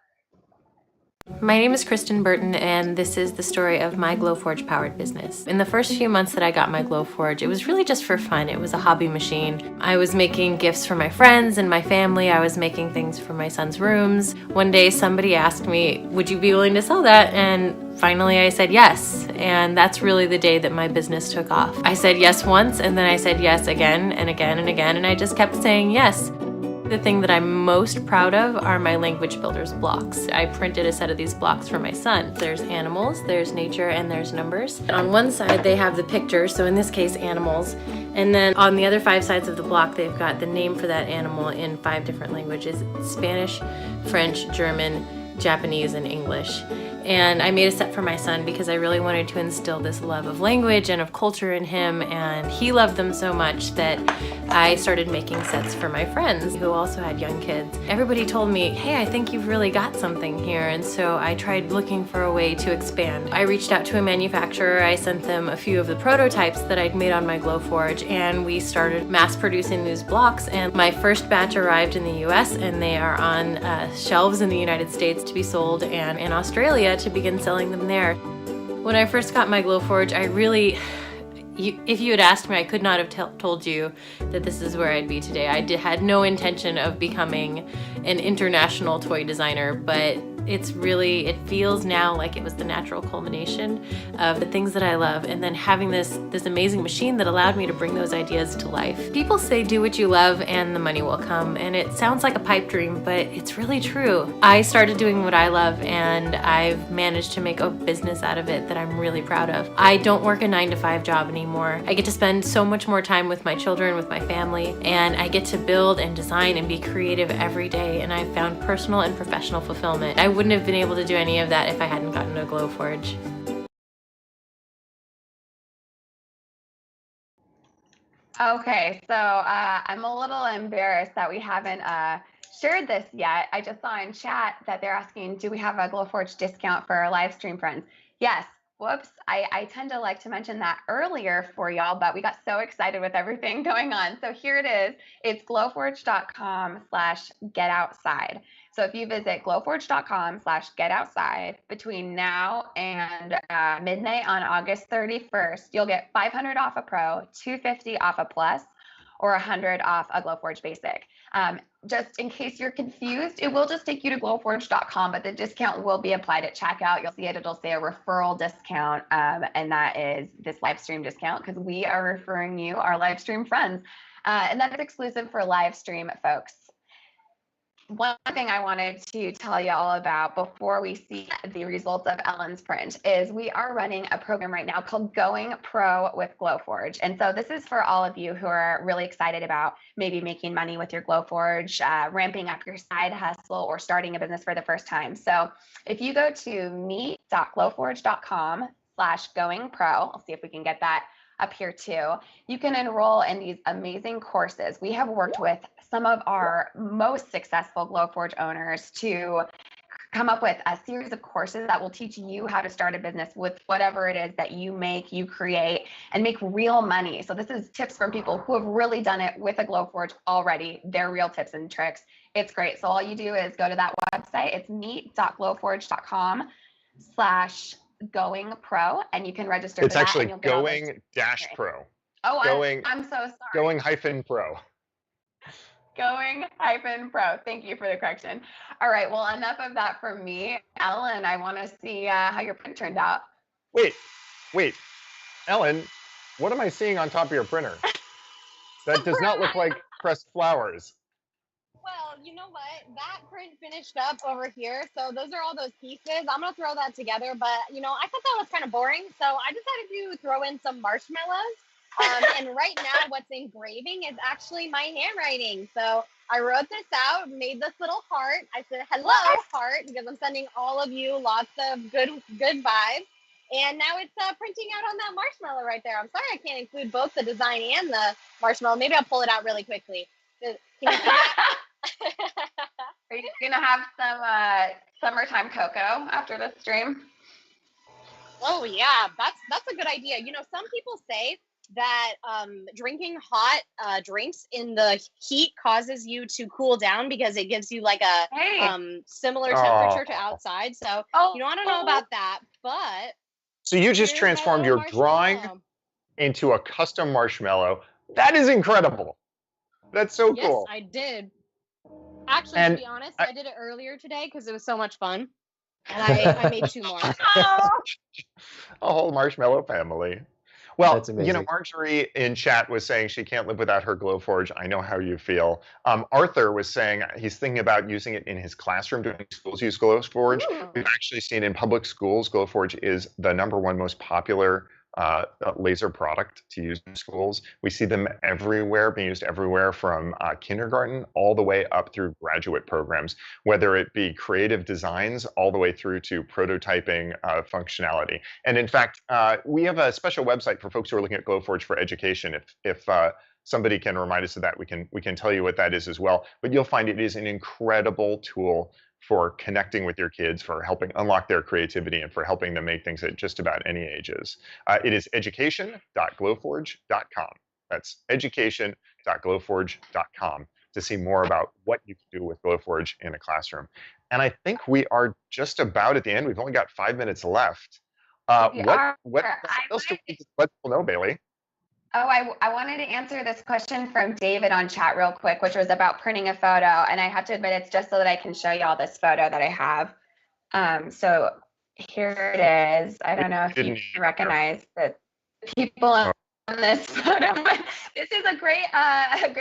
My name is Kristen Burton, and this is the story of my Glowforge powered business. In the first few months that I got my Glowforge, it was really just for fun. It was a hobby machine. I was making gifts for my friends and my family. I was making things for my son's rooms. One day somebody asked me, would you be willing to sell that? And finally I said yes, and that's really the day that my business took off. I said yes once, and then I said yes again and again and again, and I just kept saying yes. The thing that I'm most proud of are my language builders blocks. I printed a set of these blocks for my son. There's animals, there's nature, and there's numbers. And on one side they have the picture, so in this case animals, and then on the other 5 sides of the block they've got the name for that animal in 5 different languages: Spanish, French, German, Japanese, and English. And I made a set for my son because I really wanted to instill this love of language and of culture in him, and he loved them so much that I started making sets for my friends who also had young kids. Everybody told me, hey, I think you've really got something here, and so I tried looking for a way to expand. I reached out to a manufacturer, I sent them a few of the prototypes that I'd made on my Glowforge, and we started mass producing these blocks, and my first batch arrived in the US, and they are on shelves in the United States to be sold, and in Australia to begin selling them there. When I first got my Glowforge, if you had asked me, I could not have told you that this is where I'd be today. I had no intention of becoming an international toy designer, but it feels now like it was the natural culmination of the things that I love, and then having this amazing machine that allowed me to bring those ideas to life. People say do what you love and the money will come, and it sounds like a pipe dream, but it's really true. I started doing what I love, and I've managed to make a business out of it that I'm really proud of. I don't work a 9-to-5 job anymore. I get to spend so much more time with my children, with my family, and I get to build and design and be creative every day, and I've found personal and professional fulfillment. I wouldn't have been able to do any of that if I hadn't gotten a Glowforge. Okay, so I'm a little embarrassed that we haven't shared this yet. I just saw in chat that they're asking, do we have a Glowforge discount for our live stream friends? Yes. Whoops. I tend to like to mention that earlier for y'all, but we got so excited with everything going on. So here it is. It's glowforge.com/getoutside. So if you visit glowforge.com/getoutside between now and midnight on August 31st, you'll get $500 off a Pro, $250 off a Plus, or $100 off a Glowforge Basic. Just in case you're confused, it will just take you to glowforge.com, but the discount will be applied at checkout. You'll see it. It'll say a referral discount, and that is this live stream discount because we are referring you our live stream friends. And that is exclusive for live stream folks. One thing I wanted to tell you all about before we see the results of Ellen's print is we are running a program right now called Going Pro with Glowforge. And so this is for all of you who are really excited about maybe making money with your Glowforge, ramping up your side hustle, or starting a business for the first time. So if you go to meet.glowforge.com/going pro, I'll see if we can get that up here too. You can enroll in these amazing courses. We have worked with some of our most successful Glowforge owners to come up with a series of courses that will teach you how to start a business with whatever it is that you make, you create, and make real money. So this is tips from people who have really done it with a Glowforge already. They're real tips and tricks. It's great. So all you do is go to that website. It's meet.glowforge.com/going pro, and you can register It's for that. actually and you'll get all those going-pro. Oh, Going, I'm so sorry. Going-pro. Going-pro. Thank you for the correction. All right. Well, enough of that from me. Ellen, I want to see how your print turned out. Wait. Ellen, what am I seeing on top of your printer? That does not look like pressed flowers. Well, you know what? That print finished up over here. So those are all those pieces. I'm going to throw that together. But, I thought that was kind of boring. So I decided to throw in some marshmallows. And right now what's engraving is actually my handwriting. So I wrote this out, made this little heart. I said, hello, heart, because I'm sending all of you lots of good vibes. And now it's printing out on that marshmallow right there. I'm sorry I can't include both the design and the marshmallow. Maybe I'll pull it out really quickly. Can you see that? Are you going to have some summertime cocoa after this stream? Oh yeah, that's a good idea. You know, some people say that drinking hot drinks in the heat causes you to cool down because it gives you like a similar temperature to outside. So you know, I don't know about that, but so you just transformed your drawing into a custom marshmallow. That is incredible. That's so cool. Yes, I did. Actually, to be honest, I did it earlier today because it was so much fun. And I made 2 more. A whole marshmallow family. Well, you know, Marjorie in chat was saying she can't live without her Glowforge. I know how you feel. Arthur was saying he's thinking about using it in his classroom, doing schools use Glowforge. We've actually seen in public schools, Glowforge is the #1 most popular laser product to use in schools. We see them everywhere, being used everywhere from kindergarten all the way up through graduate programs, whether it be creative designs all the way through to prototyping functionality. And in fact, we have a special website for folks who are looking at Glowforge for education. If somebody can remind us of that, we can tell you what that is as well. But you'll find it is an incredible tool for connecting with your kids, for helping unlock their creativity, and for helping them make things at just about any ages. It is education.glowforge.com. That's education.glowforge.com to see more about what you can do with Glowforge in a classroom. And I think we are just about at the end. We've only got 5 minutes left. What else do we let people know, Bailey? Oh, I wanted to answer this question from David on chat real quick, which was about printing a photo. And I have to admit, it's just so that I can show you all this photo that I have. So here it is. I don't know if you can recognize the people on this photo, but this is a great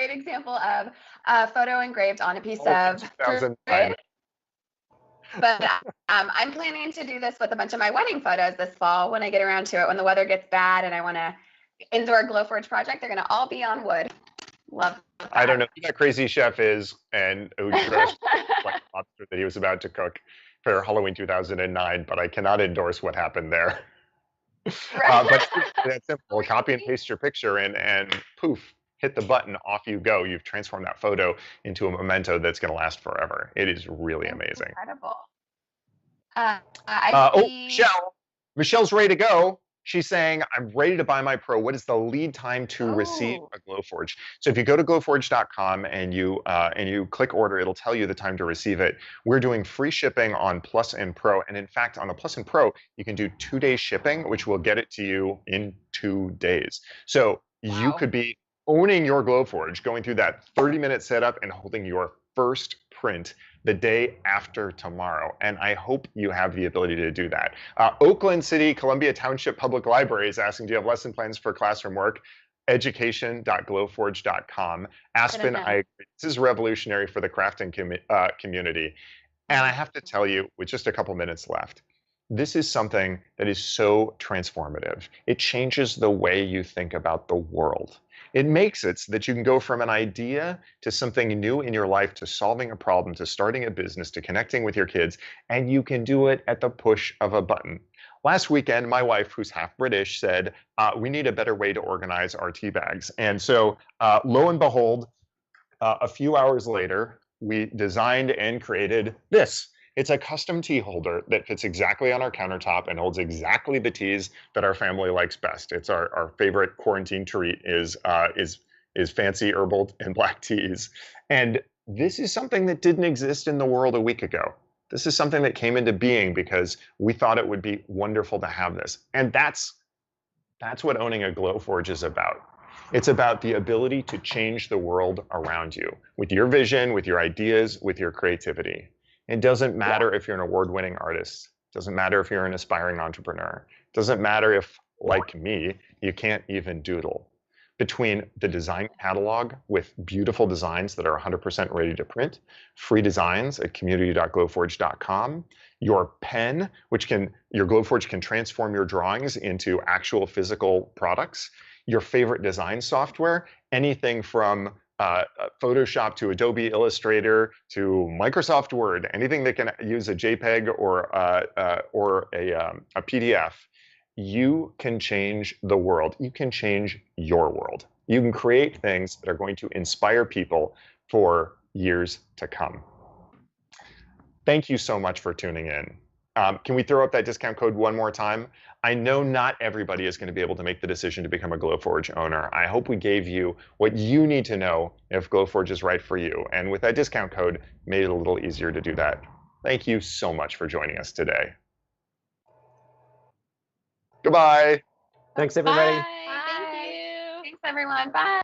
example of a photo engraved on a piece of 2009. But I'm planning to do this with a bunch of my wedding photos this fall when I get around to it, when the weather gets bad and I want to indoor Glowforge project. They're going to all be on wood. Love that. I don't know who that crazy chef is and who dressed like lobster that he was about to cook for Halloween 2009, but I cannot endorse what happened there. But that's simple. Copy and paste your picture in, and poof, hit the button, off you go. You've transformed that photo into a memento that's going to last forever. It is really amazing. Incredible. Michelle's ready to go. She's saying, I'm ready to buy my Pro. What is the lead time to receive a Glowforge? So if you go to glowforge.com and you click order, it'll tell you the time to receive it. We're doing free shipping on Plus and Pro. And in fact, on the Plus and Pro, you can do 2-day shipping, which will get it to you in 2 days. So you could be owning your Glowforge, going through that 30-minute setup and holding your first print the day after tomorrow. And I hope you have the ability to do that. Oakland City, Columbia Township Public Library is asking, do you have lesson plans for classroom work? Education.glowforge.com. Aspen, I agree. This is revolutionary for the crafting community. And I have to tell you, with just a couple minutes left, this is something that is so transformative. It changes the way you think about the world. It makes it so that you can go from an idea to something new in your life, to solving a problem, to starting a business, to connecting with your kids, and you can do it at the push of a button. Last weekend, my wife, who's half British, said, we need a better way to organize our tea bags. And so lo and behold, a few hours later, we designed and created this. It's a custom tea holder that fits exactly on our countertop and holds exactly the teas that our family likes best. It's our favorite quarantine treat is fancy herbal and black teas. And this is something that didn't exist in the world a week ago. This is something that came into being because we thought it would be wonderful to have this. And that's what owning a Glowforge is about. It's about the ability to change the world around you with your vision, with your ideas, with your creativity. It doesn't matter if you're an award-winning artist. It doesn't matter if you're an aspiring entrepreneur. It doesn't matter if, like me, you can't even doodle. Between the design catalog with beautiful designs that are 100% ready to print, free designs at community.glowforge.com, your pen, your Glowforge can transform your drawings into actual physical products, your favorite design software, anything from Photoshop to Adobe Illustrator to Microsoft Word, anything that can use a JPEG or a PDF, you can change the world. You can change your world. You can create things that are going to inspire people for years to come. Thank you so much for tuning in. Can we throw up that discount code one more time? I know not everybody is going to be able to make the decision to become a Glowforge owner. I hope we gave you what you need to know if Glowforge is right for you. And with that discount code, made it a little easier to do that. Thank you so much for joining us today. Goodbye. Thanks, everybody. Bye. Thank you. Thanks, everyone. Bye.